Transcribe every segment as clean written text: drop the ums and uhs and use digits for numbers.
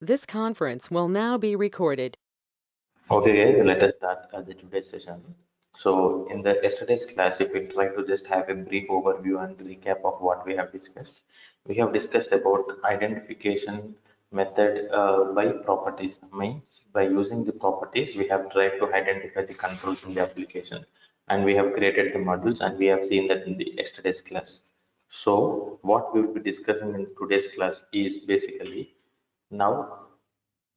This conference will now be recorded. Okay, guys, let us start the today's session. So, in the yesterday's class, if we try to just have a brief overview and recap of what we have discussed about identification method by properties. Means by using the properties, we have tried to identify the controls in the application, and we have created the modules, and we have seen that in the yesterday's class. So, what we will be discussing in today's class is basically now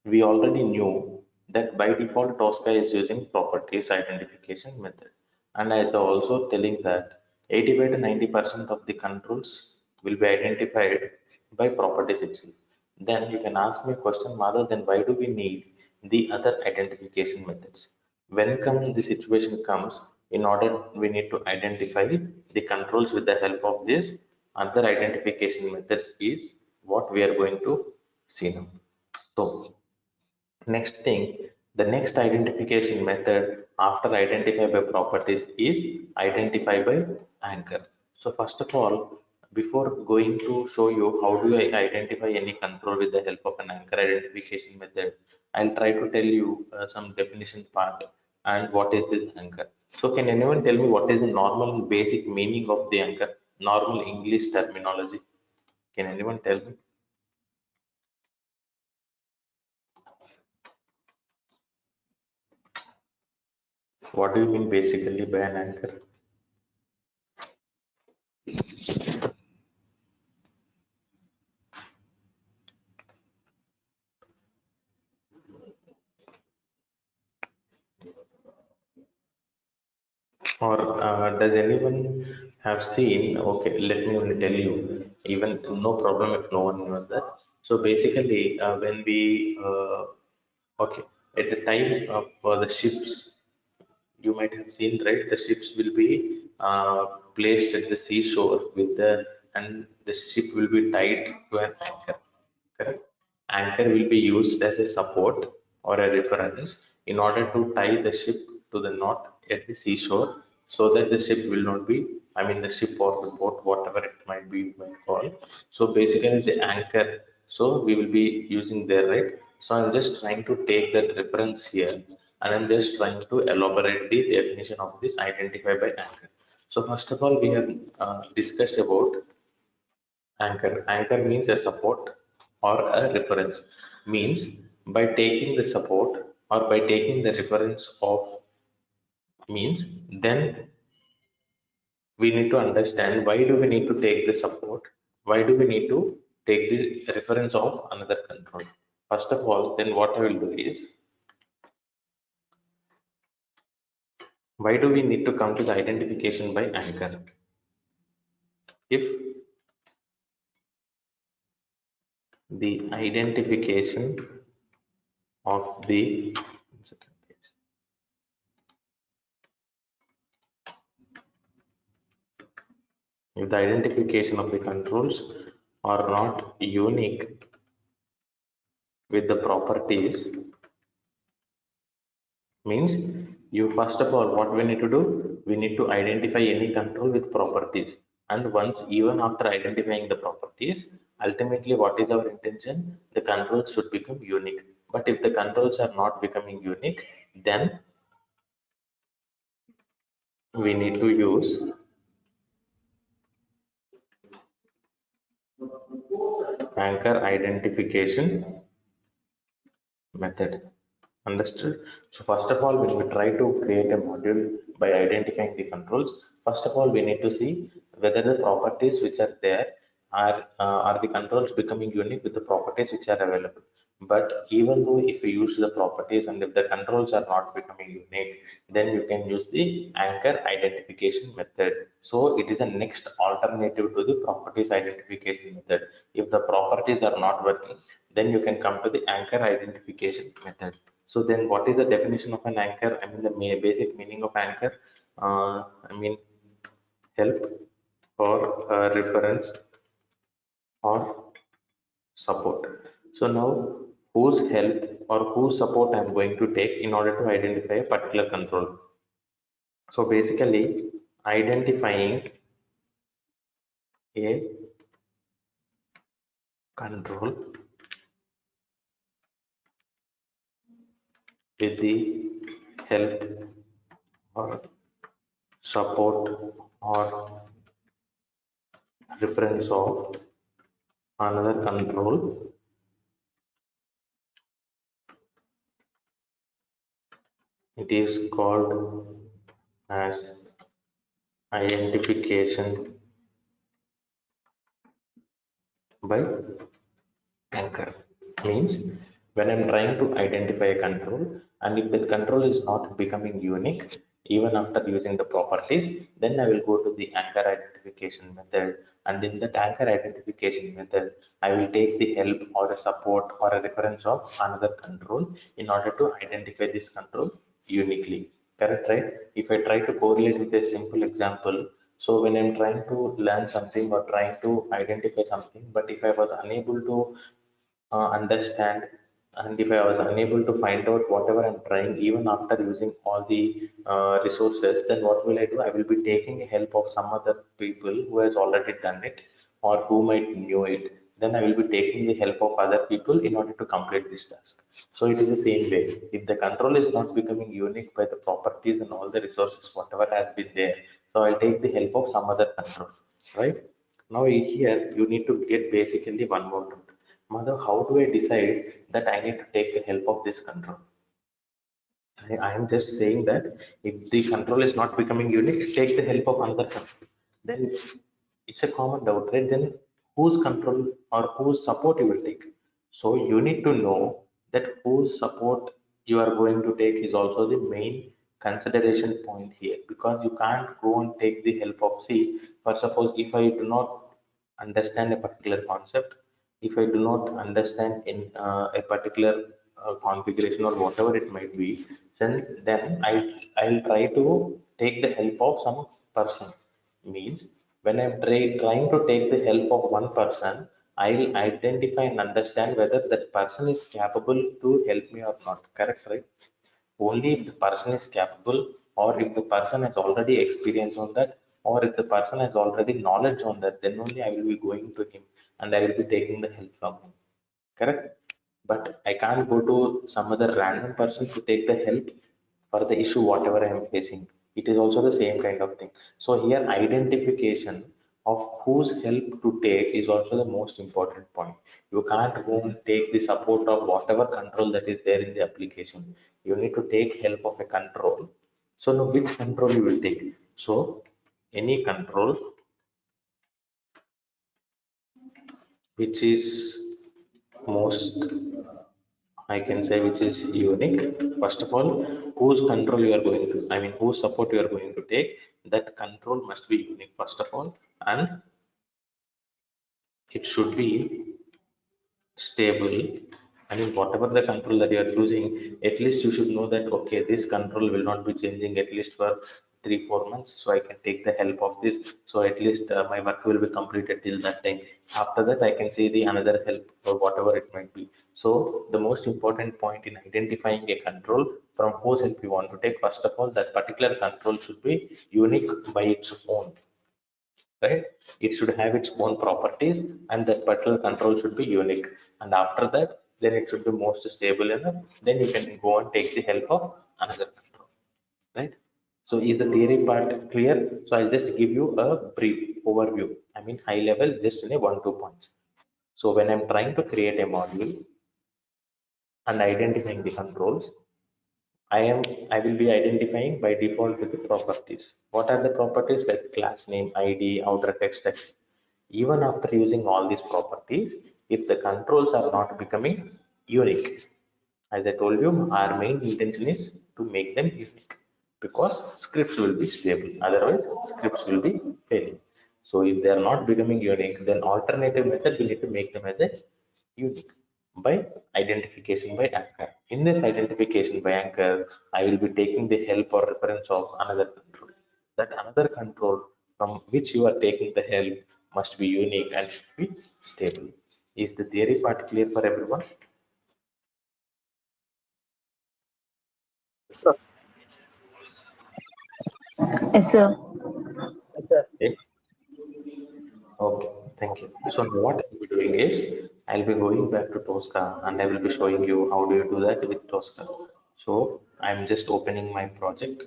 we already knew that by default TOSCA is using properties identification method. And as I also telling that 85 to 90% of the controls will be identified by properties itself. Then you can ask me a question, Mother, then why do we need the other identification methods? When come the situation comes, in order we need to identify the controls with the help of this other identification methods is what we are going to see now. So next thing, the next identification method after identify by properties is identify by anchor. So first of all, before going to show you how do I identify any control with the help of an anchor identification method, I'll try to tell you some definition part and what is this anchor. So can anyone tell me what is the normal basic meaning of the anchor? Normal English terminology. Can anyone tell me? What do you mean basically by an anchor? Or does anyone have seen? Okay, let me only tell you. Even no problem if no one knows that. So basically, when we okay, at the time of the ships, you might have seen, right? The ships will be placed at the seashore with the and the ship will be tied to an anchor. Correct. Anchor will be used as a support or a reference in order to tie the ship to the knot at the seashore so that the ship will not be, I mean, the ship or the boat, whatever it might be, you might call. So basically, the anchor, so we will be using there, right? So I'm just trying to take that reference here and I'm just trying to elaborate the definition of this identify by anchor. So first of all, we have discussed about anchor. Anchor means a support or a reference. Means by taking the support or by taking the reference of means then we need to understand why do we need to take the support? Why do we need to take the reference of another control? First of all, then what I will do is why do we need to come to the identification by anchor? If the identification of the if the identification of the controls are not unique with the properties, means you first of all what we need to do, we need to identify any control with properties, and once even after identifying the properties, ultimately what is our intention, the controls should become unique. But if the controls are not becoming unique, then we need to use anchor identification method. Understood? So first of all, when we try to create a module by identifying the controls, first of all, we need to see whether the properties which are there are the controls becoming unique with the properties which are available. But even though if we use the properties and if the controls are not becoming unique, then you can use the anchor identification method. So it is a next alternative to the properties identification method. If the properties are not working, then you can come to the anchor identification method. So then what is the definition of an anchor? I mean the basic meaning of anchor. I mean help or reference or support. So now whose help or whose support I'm going to take in order to identify a particular control. So basically identifying a control with the help or support or reference of another control, it is called as identification by anchor. Means when I'm trying to identify a control, and if the control is not becoming unique even after using the properties, then I will go to the anchor identification method. And in that anchor identification method, I will take the help or a support or a reference of another control in order to identify this control uniquely. Correct, right? If I try to correlate with a simple example, so when I'm trying to learn something or trying to identify something, but if I was unable to understand, and if I was unable to find out whatever I'm trying even after using all the resources, then what will I do? I will be taking help of some other people who has already done it or who might knew it. Then I will be taking the help of other people in order to complete this task. So it is the same way. If the control is not becoming unique by the properties and all the resources whatever has been there, so I'll take the help of some other control, right? Now here you need to get basically one more doubt. Mother, how do I decide that I need to take the help of this control? I am just saying that if the control is not becoming unique, take the help of another control. Then it's a common doubt, right? Then whose control or whose support you will take? So you need to know that whose support you are going to take is also the main consideration point here, because you can't go and take the help of, see, for suppose if I do not understand a particular concept, if I do not understand in a particular configuration or whatever it might be, then I'll try to take the help of some person. Means when I'm trying to take the help of one person, I'll identify and understand whether that person is capable to help me or not. Correct, right? Only if the person is capable, or if the person has already experience on that, or if the person has already knowledge on that, then only I will be going to him and I will be taking the help from him. Correct? But I can't go to some other random person to take the help for the issue whatever I am facing. It is also the same kind of thing. So here identification of whose help to take is also the most important point. You can't go and take the support of whatever control that is there in the application. You need to take help of a control. So now which control you will take? So any control which is most, I can say, which is unique. First of all, whose control you are going to, I mean, whose support you are going to take, that control must be unique, first of all, and it should be stable. I mean, whatever the control that you are choosing, at least you should know that, okay, this control will not be changing at least for 3 4 months. So I can take the help of this. So at least my work will be completed till that time. After that, I can see the another help or whatever it might be. So the most important point in identifying a control from whose help you want to take, first of all, that particular control should be unique by its own, right? It should have its own properties, and that particular control should be unique. And after that, then it should be most stable enough. Then you can go and take the help of another control, right? So is the theory part clear? So I'll just give you a brief overview. I mean, high level, just in a 1 2 points. So when I'm trying to create a module and identifying the controls, I will be identifying by default with the properties. What are the properties? Like class name, ID, outer text. Even after using all these properties, if the controls are not becoming unique, as I told you, our main intention is to make them unique, because scripts will be stable. Otherwise, scripts will be failing. So if they are not becoming unique, then alternative method we need to make them as a unique by identification by anchor. In this identification by anchor, I will be taking the help or reference of another control. That another control from which you are taking the help must be unique and should be stable. Is the theory part clear for everyone? So, Yes, sir. Okay. Okay, thank you. So now what I'll be doing is I'll be going back to TOSCA and I will be showing you how do you do that with TOSCA. So I'm just opening my project.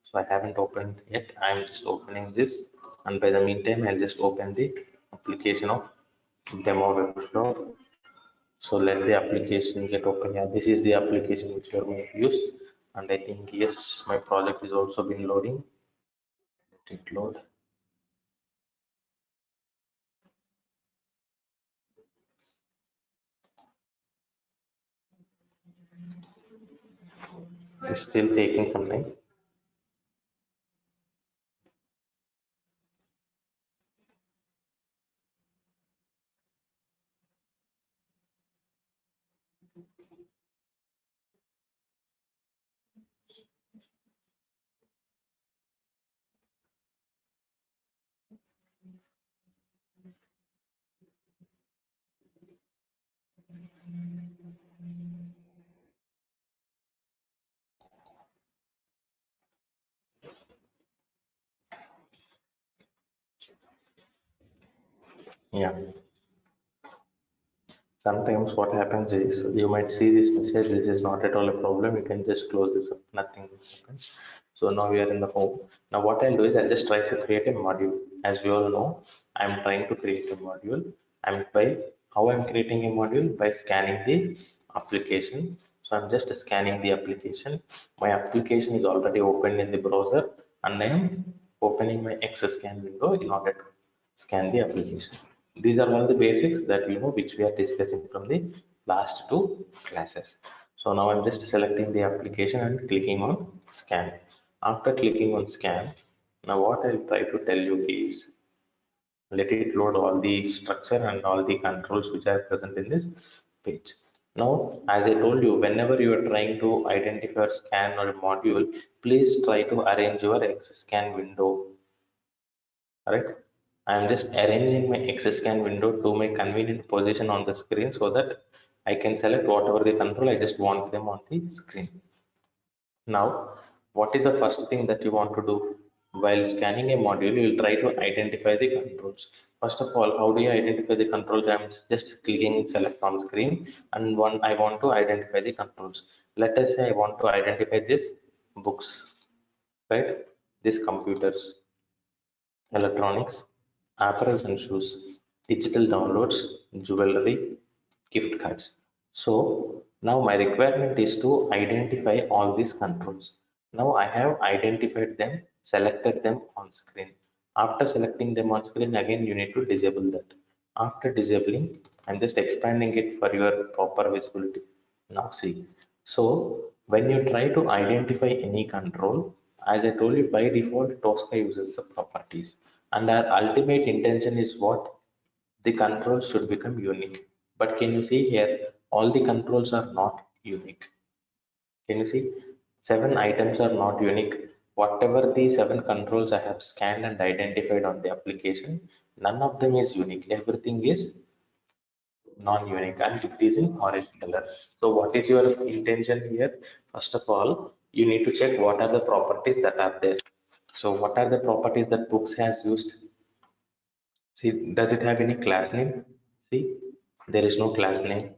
So I haven't opened yet. I'm just opening this, and by the meantime, I'll just open the application of demo webflow. So let the application get open. Yeah, this is the application which we are going to use. And I think yes, my project is also been loading. Let it load. It's still taking some time. Yeah. Sometimes what happens is you might see this message, this is not at all a problem. You can just close this up, nothing happens. So now we are in the home. Now what I'll do is I'll just try to create a module. As we all know, I'm trying to create a module. And by how I'm creating a module? By scanning the application. So I'm just scanning the application. My application is already opened in the browser and I am opening my Excel scan window in order to scan the application. These are all the basics that you know which we are discussing from the last two classes. So now I'm just selecting the application and clicking on scan. After clicking on scan, now what I'll try to tell you is let it load all the structure and all the controls which are present in this page. Now, as I told you, whenever you are trying to identify or scan or a module, please try to arrange your scan window. Right? I'm just arranging my scan window to my convenient position on the screen so that I can select whatever the control I just want them on the screen. Now, what is the first thing that you want to do? While scanning a module, you will try to identify the controls. First of all, how do you identify the controls? I'm just clicking select on screen and one I want to identify the controls. Let us say I want to identify this books, right? This computers, electronics, apparels and shoes, digital downloads, jewelry, gift cards. So now my requirement is to identify all these controls. Now I have identified them, selected them on screen. After selecting them on screen, again you need to disable that. After disabling, I'm just expanding it for your proper visibility. Now see, so when you try to identify any control, as I told you by default, TOSCA uses the properties. And our ultimate intention is what? The controls should become unique. But can you see here, all the controls are not unique. Can you see? Seven items are not unique. Whatever the seven controls I have scanned and identified on the application, none of them is unique. Everything is non-unique and it is in orange color. So what is your intention here? First of all, you need to check what are the properties that are there. So what are the properties that books has used? See, does it have any class name? See, there is no class name.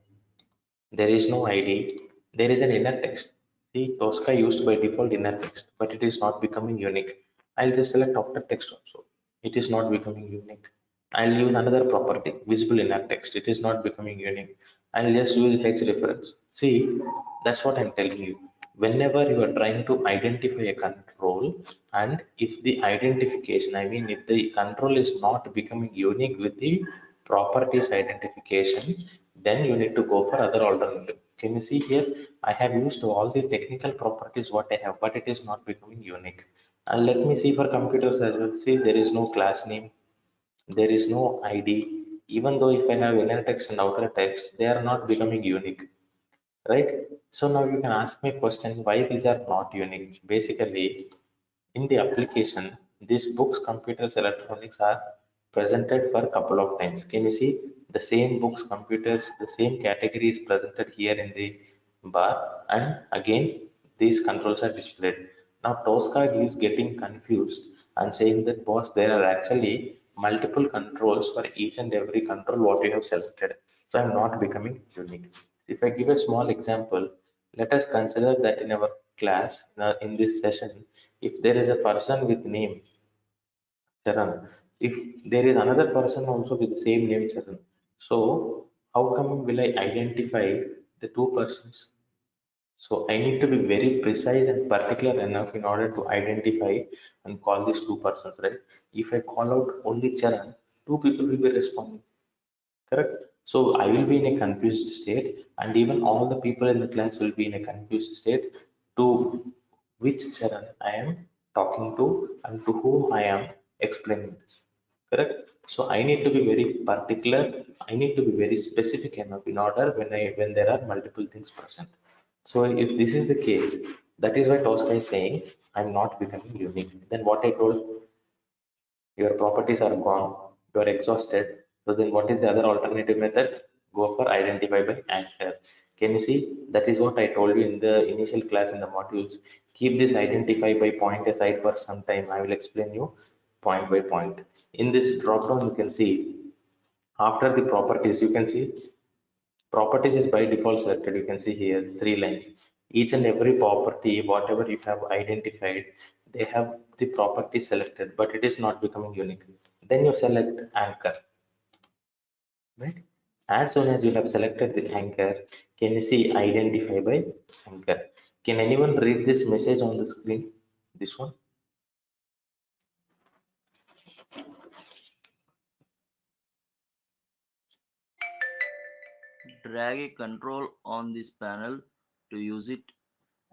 There is no ID. There is an inner text. See, TOSCA used by default inner text, but it is not becoming unique. I'll just select outer text also. It is not becoming unique. I'll use another property, visible inner text. It is not becoming unique. I'll just use H reference. See, that's what I'm telling you. Whenever you are trying to identify a control, and if the identification, I mean, if the control is not becoming unique with the properties identification, then you need to go for other alternative. Can you see here? I have used all the technical properties what I have, but it is not becoming unique. And let me see for computers as well. See, there is no class name, there is no ID. Even though if I have inner text and outer text, they are not becoming unique, right? So now you can ask me question why these are not unique. Basically, in the application, these books, computers, electronics are presented for a couple of times. Can you see the same books, computers, the same category is presented here in the bar, and again these controls are displayed. Now TOSCA is getting confused and saying that boss, there are actually multiple controls for each and every control what you have selected. So I'm not becoming unique. If I give a small example, Let us consider that in our class, in this session, if there is a person with name Charan, if there is another person also with the same name Charan, so how come will I identify the two persons? So I need to be very precise and particular enough in order to identify and call these two persons, right? If I call out only Charan, two people will be responding, correct? So I will be in a confused state, and even all the people in the class will be in a confused state to which Charan I am talking to and to whom I am explaining this, correct? So I need to be very particular. I need to be very specific enough in order when there are multiple things present. So if this is the case, that is why Tosca is saying I'm not becoming unique. Then what I told, your properties are gone, you are exhausted. So then what is the other alternative method? Go for identify by anchor. Can you see? That is what I told you in the initial class in the modules. Keep this identify by point aside for some time. I will explain you point by point. In this drop down, you can see after the properties, you can see properties is by default selected. You can see here three lines. Each and every property, whatever you have identified, they have the property selected, but it is not becoming unique. Then you select anchor, right? As soon as you have selected the anchor, can you see identify by anchor? Can anyone read this message on the screen? This one? Drag a control on this panel to use it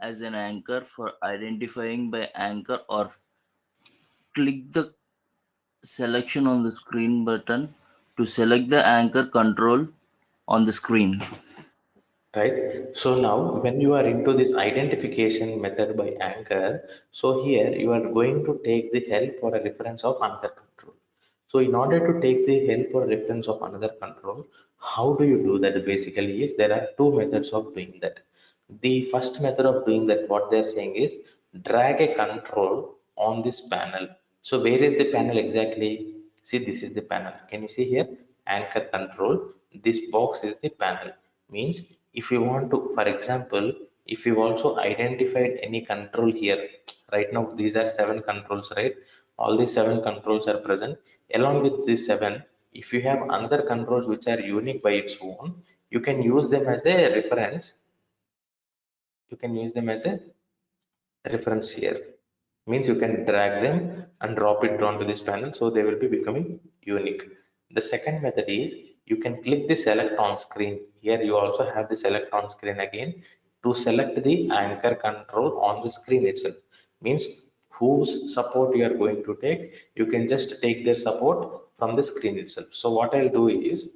as an anchor for identifying by anchor, or click the selection on the screen button to select the anchor control on the screen. Right. So now when you are into this identification method by anchor, so here you are going to take the help or a reference of another control. So in order to take the help or reference of another control, how do you do that? Basically is there are two methods of doing that. The first method of doing that, what they're saying is drag a control on this panel. So where is the panel exactly? See, this is the panel. Can you see here? Anchor control. This box is the panel. Means if you want to, for example, if you also identified any control here, right now these are seven controls, right? All these seven controls are present. Along with these seven, if you have another controls which are unique by its own, you can use them as a reference. You can use them as a reference here. Means you can drag them and drop it onto this panel, so they will be becoming unique. The second method is you can click the select on screen. Here you also have the select on screen again to select the anchor control on the screen itself. Means whose support you are going to take, you can just take their support from the screen itself. So what I'll do is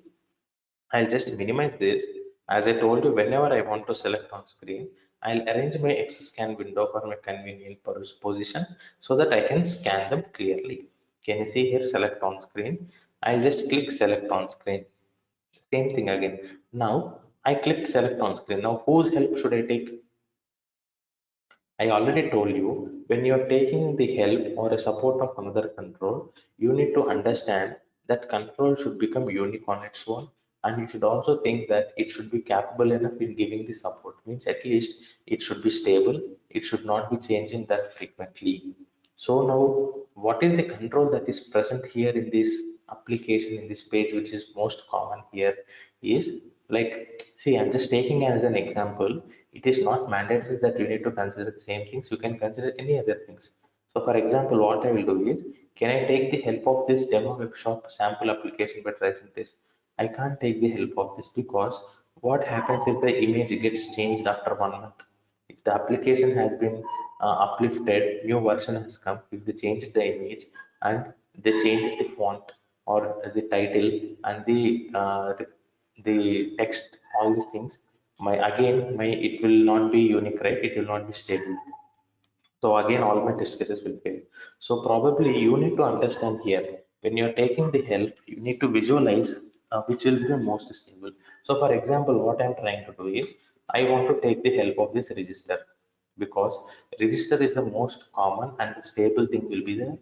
I'll just minimize this. As I told you, whenever I want to select on screen, I'll arrange my X scan window for my convenient position so that I can scan them clearly. Can you see here select on screen? I'll just click select on screen. Same thing again. Now I clicked select on screen. Now whose help should I take? I already told you when you are taking the help or a support of another control, you need to understand that control should become unique on its own, and you should also think that it should be capable enough in giving the support. Means at least it should be stable, it should not be changing that frequently. So now, what is the control that is present here in this application, in this page, which is most common here is like, see, I'm just taking as an example. It is not mandatory that you need to consider the same things. You can consider any other things. So for example, what I will do is, can I take the help of this demo workshop sample application by TRICENTIS? I can't take the help of this because what happens if the image gets changed after 1 month? If the application has been uplifted, new version has come, if they change the image and they change the font or the title and the text, all these things, my again my it will not be unique, right? It will not be stable. So again, all my test cases will fail. So probably you need to understand here when you're taking the help, you need to visualize which will be the most stable. So for example, what I'm trying to do is I want to take the help of this register because register is the most common and stable thing will be the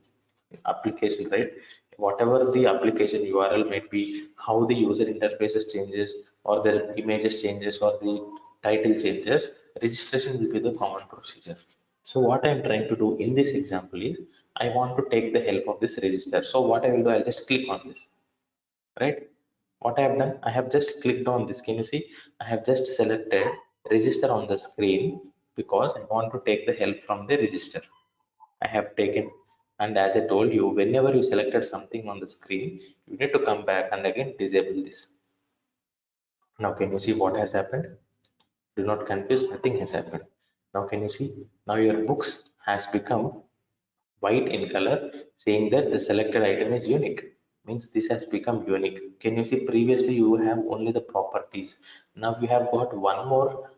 application, right? Whatever the application URL might be, how the user interfaces changes or the images changes or the title changes, registration will be the common procedure. So what I'm trying to do in this example is I want to take the help of this register. So what I will do, I'll just click on this, right? What I have done, I have just clicked on this. Can you see? I have just selected register on the screen because I want to take the help from the register. I have taken, and as I told you, whenever you selected something on the screen, you need to come back and again disable this. Now, can you see what has happened? Do not confuse, nothing has happened. Now, can you see? Now your books has become white in color, saying that the selected item is unique. Means this has become unique. Can you see? Previously you have only the properties. Now you have got one more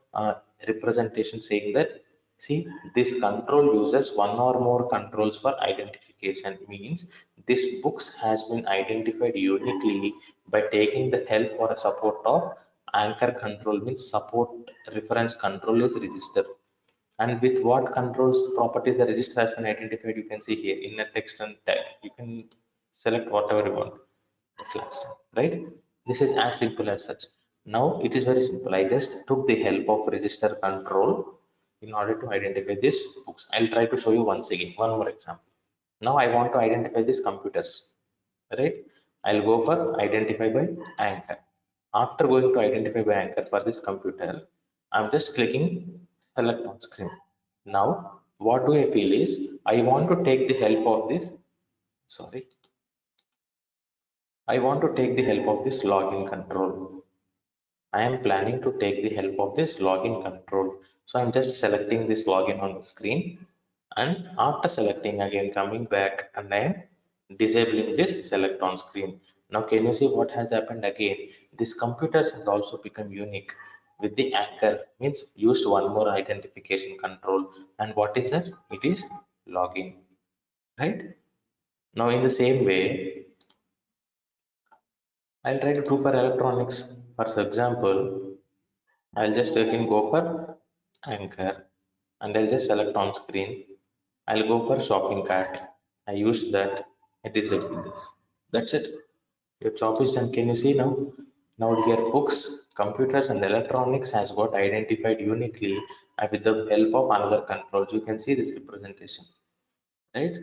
representation saying that, see, this control uses one or more controls for identification. Means this books has been identified uniquely by taking the help or support of anchor control. Means support reference control is register, and with what controls properties the register has been identified, you can see here inner text and tag. You can select whatever you want the class, right? This is as simple as such. Now it is very simple. I just took the help of register control in order to identify these books. I'll try to show you once again. One more example. Now I want to identify these computers, right? I'll go for identify by anchor. After going to identify by anchor for this computer, I'm just clicking select on screen. Now, what do I feel is I want to take the help of this, sorry, I want to take the help of this login control. I am planning to take the help of this login control. So I'm just selecting this login on the screen, and after selecting again coming back and I am disabling this select on screen. Now can you see what has happened again? This computers has also become unique with the anchor, means used one more identification control, and what is that? It is login, right? Now in the same way I'll try to do for electronics. For example, I'll just again go for anchor and I'll just select on screen. I'll go for shopping cart. I use that. It is like this. That's it. Your job is done. Can you see now? Now your books, computers and electronics has got identified uniquely with the help of another controls. You can see this representation, right?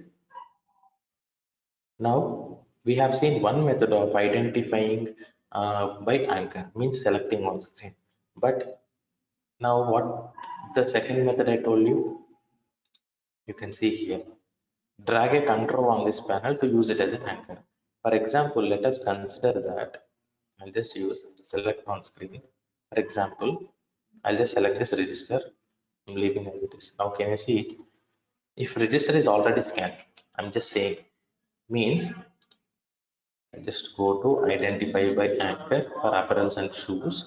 Now we have seen one method of identifying by anchor, means selecting on screen. But now what the second method I told you, you can see here. Drag a control on this panel to use it as an anchor. For example, let us consider that I'll just use select on screen. For example, I'll just select this register. I'm leaving as it is. Now can you see if register is already scanned, I'm just saying means I just go to identify by anchor for apparels and shoes.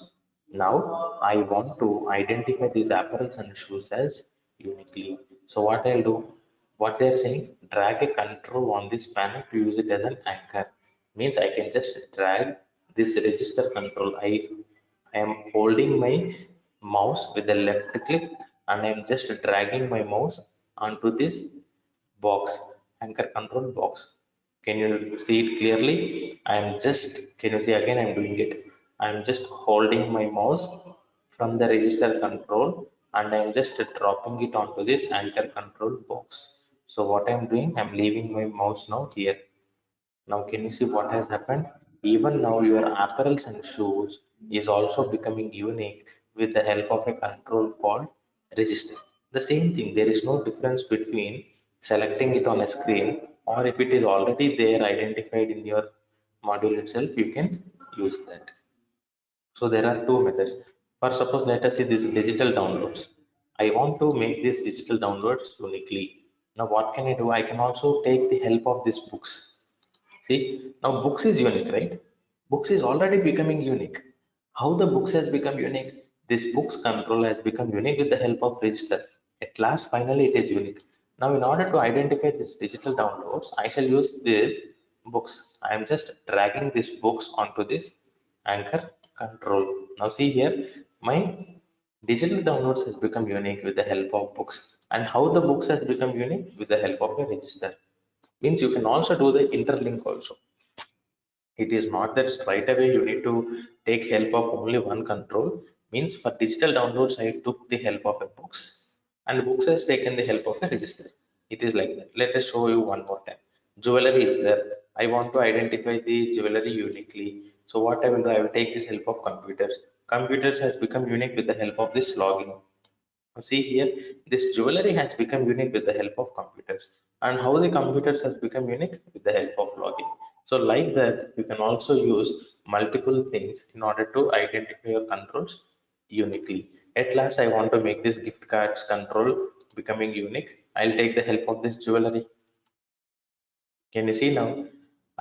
Now I want to identify these apparels and shoes as uniquely. So what I'll do, what they're saying, drag a control on this panel to use it as an anchor. Means I can just drag this register control. I am holding my mouse with the left click and I am just dragging my mouse onto this box, anchor control box. Can you see it clearly? I am just, can you see again? I'm doing it. I'm just holding my mouse from the register control and I'm just dropping it onto this anchor control box. So what I'm doing, I'm leaving my mouse now here. Now can you see what has happened? Even now your apparels and shoes is also becoming unique with the help of a control called register. The same thing, there is no difference between selecting it on a screen or if it is already there identified in your module itself, you can use that. So there are two methods. For suppose let us see this digital downloads. I want to make this digital downloads uniquely. Now what can I do? I can also take the help of these books. See, now books is unique, right? Books is already becoming unique. How the books has become unique? This books control has become unique with the help of register. At last, finally, it is unique. Now, in order to identify this digital downloads, I shall use this books. I am just dragging these books onto this anchor control. Now, see here, my digital downloads has become unique with the help of books. And how the books has become unique with the help of a register. Means you can also do the interlink also. It is not that straight away you need to take help of only one control. Means for digital downloads, I took the help of a books, and books has taken the help of a register. It is like that. Let us show you one more time. Jewelry is there. I want to identify the jewelry uniquely. So what I will do, I will take this help of computers. Computers has become unique with the help of this login. See here, this jewelry has become unique with the help of computers. And how the computers has become unique with the help of login. So like that, you can also use multiple things in order to identify your controls uniquely. At last, I want to make this gift cards control becoming unique. I'll take the help of this jewelry. Can you see now?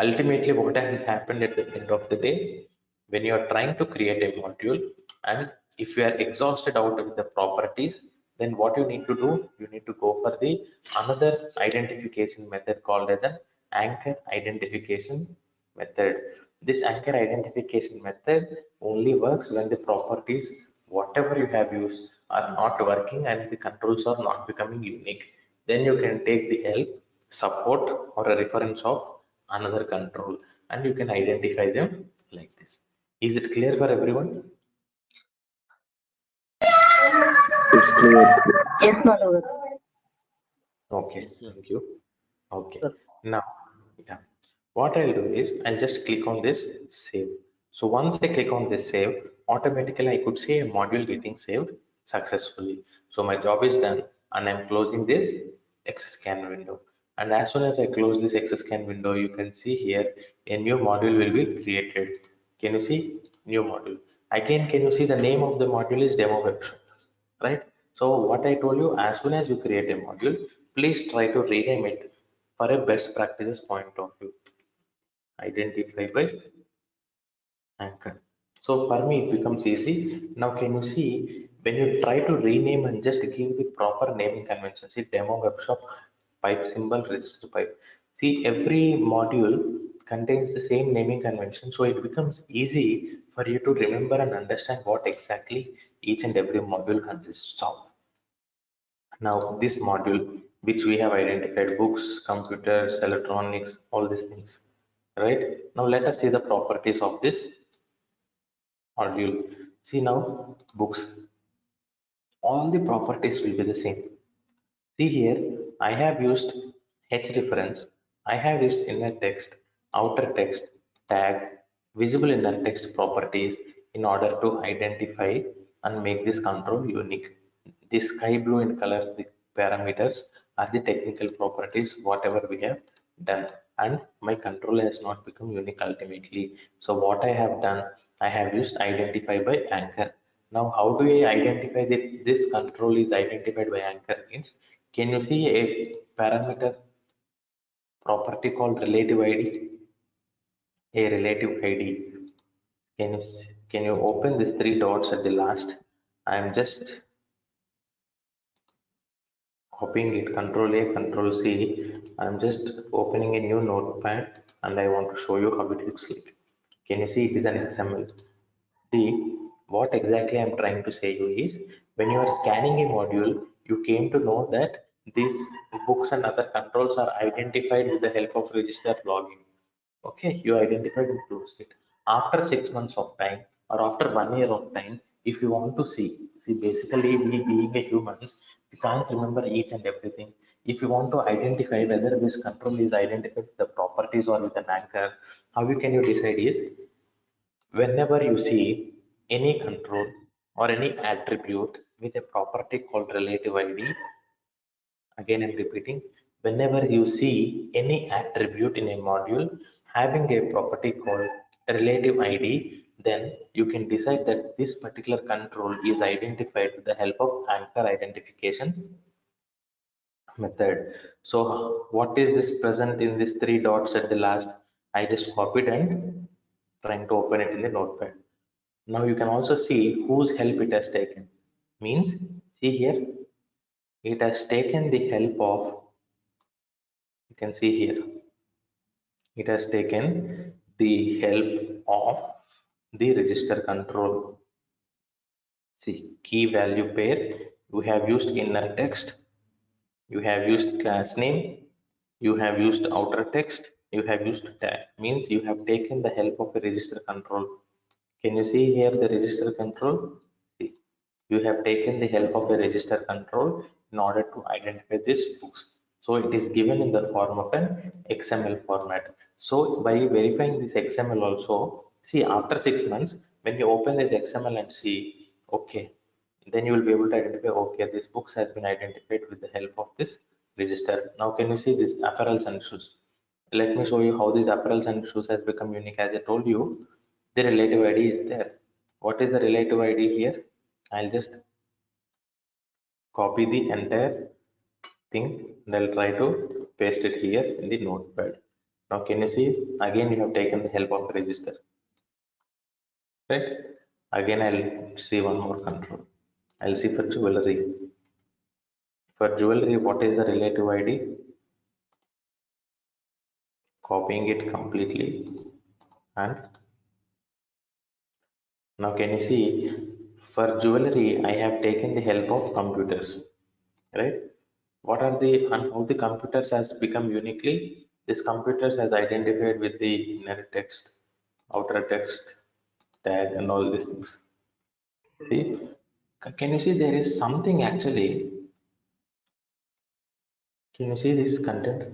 Ultimately, what has happened at the end of the day, when you are trying to create a module, and if you are exhausted out with the properties, then what you need to do, you need to go for the another identification method called as an anchor identification method. This anchor identification method only works when the properties, whatever you have used, are not working and the controls are not becoming unique. Then you can take the help, support, or a reference of another control, and you can identify them like this. Is it clear for everyone? It's clear. Yes, Madhavan. Okay, Yes, sir. thank you. Okay, Sir. now, yeah, what I'll do is I'll just click on this save. So once I click on this save, automatically I could see a module getting saved successfully. So my job is done, and I'm closing this XScan window. And as soon as I close this XScan window, you can see here a new module will be created. Can you see new module? Again, can you see the name of the module is demo webshop, right? So what I told you, as soon as you create a module, please try to rename it for a best practices point of view. Identify by anchor. So for me, it becomes easy. Now, can you see when you try to rename and just give the proper naming convention? See, demo webshop, pipe symbol, register pipe. See, every module contains the same naming convention, so it becomes easy for you to remember and understand what exactly each and every module consists of. Now, this module, which we have identified books, computers, electronics, all these things, right? Now, let us see the properties of this module. See now, books, all the properties will be the same. See here, I have used H reference, I have used inner text, outer text, tag, visible inner text properties in order to identify and make this control unique. The sky blue in color, the parameters are the technical properties, whatever we have done. And my control has not become unique ultimately. So what I have done, I have used identify by anchor. Now, how do I identify that this control is identified by anchor means? Can you see a parameter property called relative ID? A relative ID. Can you open these three dots at the last? I am just copying it, Control A, Control C. I'm just opening a new notepad and I want to show you how it looks like. Can you see it is an XML? See, what exactly I'm trying to say you is when you are scanning a module, you came to know that these books and other controls are identified with the help of register login. Okay, you identified and closed it. After 6 months of time or after 1 year of time, if you want to see basically we being a humans, we can't remember each and everything. If you want to identify whether this control is identified with the properties or with an anchor, how you can you decide is whenever you see any control or any attribute with a property called relative ID, again I'm repeating, whenever you see any attribute in a module having a property called relative ID, then you can decide that this particular control is identified with the help of anchor identification method. So what is this present in these three dots at the last? I just copied and trying to open it in the notepad. Now you can also see whose help it has taken. Means, see here, it has taken the help of, you can see here, it has taken the help of the register control. See, key value pair, you have used inner text, you have used class name, you have used outer text, you have used tag. Means you have taken the help of a register control. Can you see here the register control? You have taken the help of a register control in order to identify these books. So it is given in the form of an XML format. So by verifying this XML also, see after 6 months, when you open this XML and see, okay, then you will be able to identify, okay, this books has been identified with the help of this register. Now can you see this apparels and shoes? Let me show you how these apparels and shoes has become unique. As I told you, the relative ID is there. What is the relative ID here? I'll just copy the entire thing and I'll try to paste it here in the notepad. Now can you see, again you have taken the help of register, right? Again I'll see one more control. I'll see for jewelry. For jewelry, what is the relative ID? Copying it completely. And now can you see, for jewelry, I have taken the help of computers, right? What are the, and how the computers has become uniquely? This computers has identified with the inner text, outer text, tag and all these things. See, can you see there is something actually, can you see this content?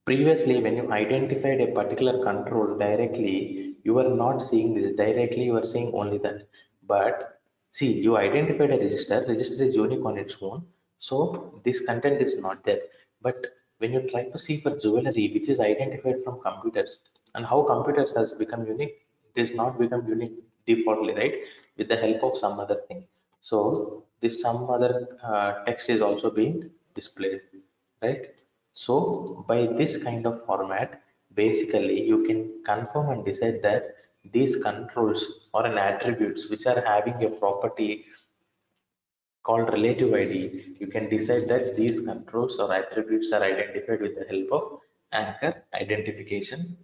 Previously, when you identified a particular control directly, you were not seeing this directly, you were seeing only that. But see, you identified a register, register is unique on its own, so this content is not there. But when you try to see for jewelry, which is identified from computers, and how computers has become unique, it is not become unique defaultly, right? With the help of some other thing. So this some other text is also being displayed, right? So by this kind of format, basically you can confirm and decide that these controls or an attributes which are having a property called relative ID, you can decide that these controls or attributes are identified with the help of anchor identification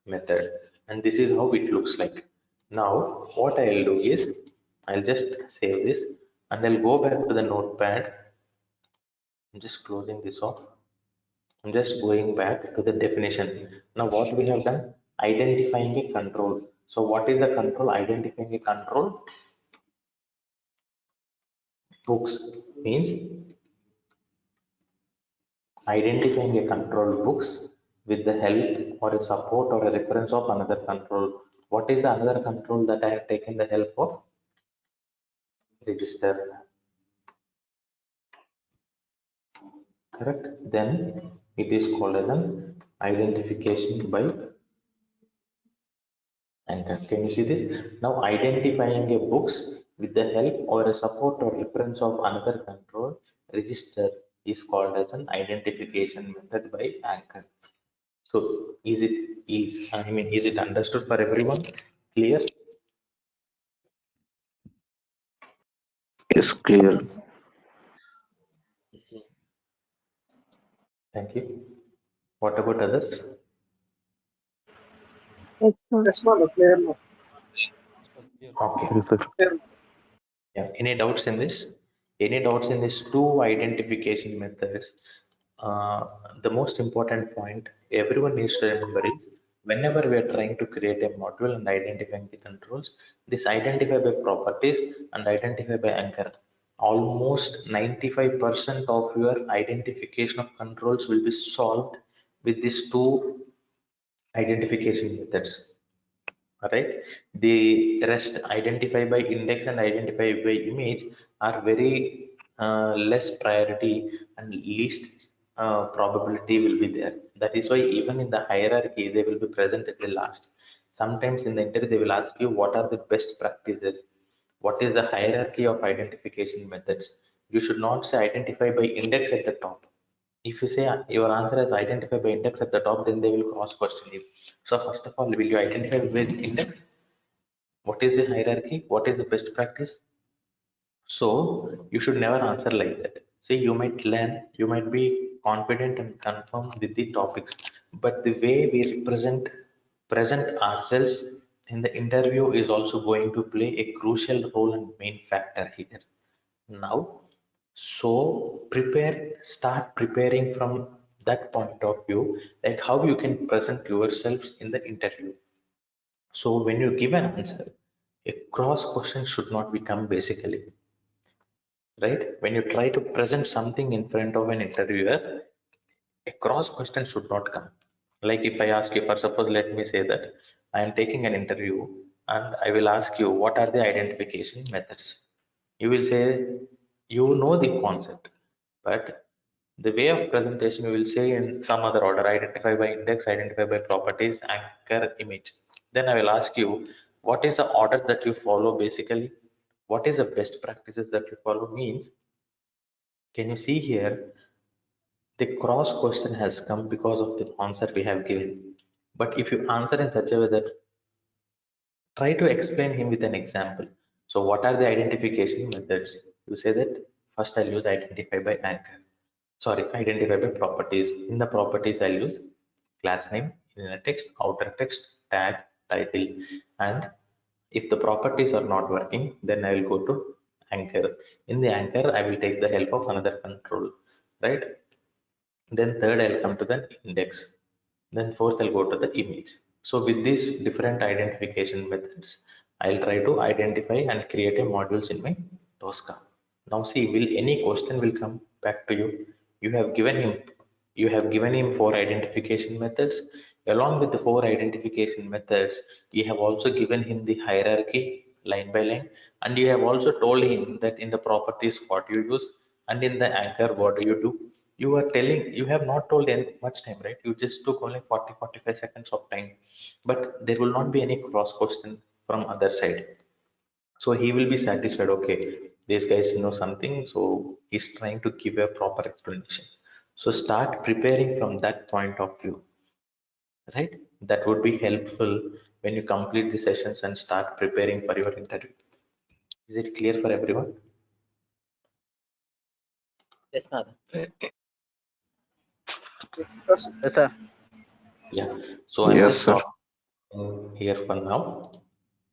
method. And this is how it looks like. Now, what I'll do is, I'll just save this and I'll go back to the notepad. I'm just closing this off. I'm just going back to the definition. Now what we have done? Identifying a control. So what is the control? Identifying a control. Books means identifying a control books with the help or a support or a reference of another control. What is the another control that I have taken the help of? Register. Correct? Then it is called as an identification by anchor. Can you see this? Now identifying a books with the help or a support or reference of another control register is called as an identification method by anchor. So is it understood for everyone? Clear? Yes, clear. Yes. Yes, sir. Thank you. What about others? Yes, sir. Yes, ma'am. Clear now. Okay. Yes, sir. Clear. Yeah. Any doubts in this? Any doubts in these two identification methods? Uh, the most important point everyone needs to remember is whenever we are trying to create a module and identifying the controls, this identify by properties and identify by anchor. Almost 95% of your identification of controls will be solved with these two identification methods. All right, the rest identify by index and identify by image are very less priority and least probability will be there. That is why even in the hierarchy they will be present at the last. Sometimes in the interview they will ask you what are the best practices, what is the hierarchy of identification methods. You should not say identify by index at the top. If you say your answer is identify by index at the top, then they will cross question you. So first of all, will you identify with index? What is the hierarchy? What is the best practice? So you should never answer like that. See, you might learn, you might be confident and confirm with the topics, but the way we present ourselves in the interview is also going to play a crucial role and main factor here. Now, so start preparing from that point of view, like how you can present yourselves in the interview. So when you give an answer, a cross question should not become basically. right? When you try to present something in front of an interviewer, a cross question should not come. Like if I ask you, for suppose, let me say that I am taking an interview and I will ask you, what are the identification methods? You will say, you know the concept, but the way of presentation you will say in some other order: identify by index, identify by properties, anchor, image. Then I will ask you, what is the order that you follow basically? What is the best practices that you follow? Means, can you see here, the cross question has come because of the answer we have given. But if you answer in such a way that, try to explain him with an example. So what are the identification methods? You say that first I'll use identify by anchor. Sorry, identify by properties. In the properties, I'll use class name, inner text, outer text, tag, title. And if the properties are not working, then I will go to anchor. In the anchor, I will take the help of another control, right? Then third, I'll come to the index. Then fourth, I'll go to the image. So with these different identification methods, I'll try to identify and create a modules in my TOSCA. Now see, will any question will come back to you. You have given him, you have given him four identification methods. Along with the four identification methods, you have also given him the hierarchy line by line, and you have also told him that in the properties what you use, and in the anchor what do you do. You are telling, you have not told any much time, right? You just took only 40-45 seconds of time, but there will not be any cross question from other side. So he will be satisfied, okay, these guys know something, so he's trying to give a proper explanation. So start preparing from that point of view, right? That would be helpful when you complete the sessions and start preparing for your interview. Is it clear for everyone? Yes, madam. Yes, Yes, sir. Yeah, so I'm yes, just sir. stopping here for now.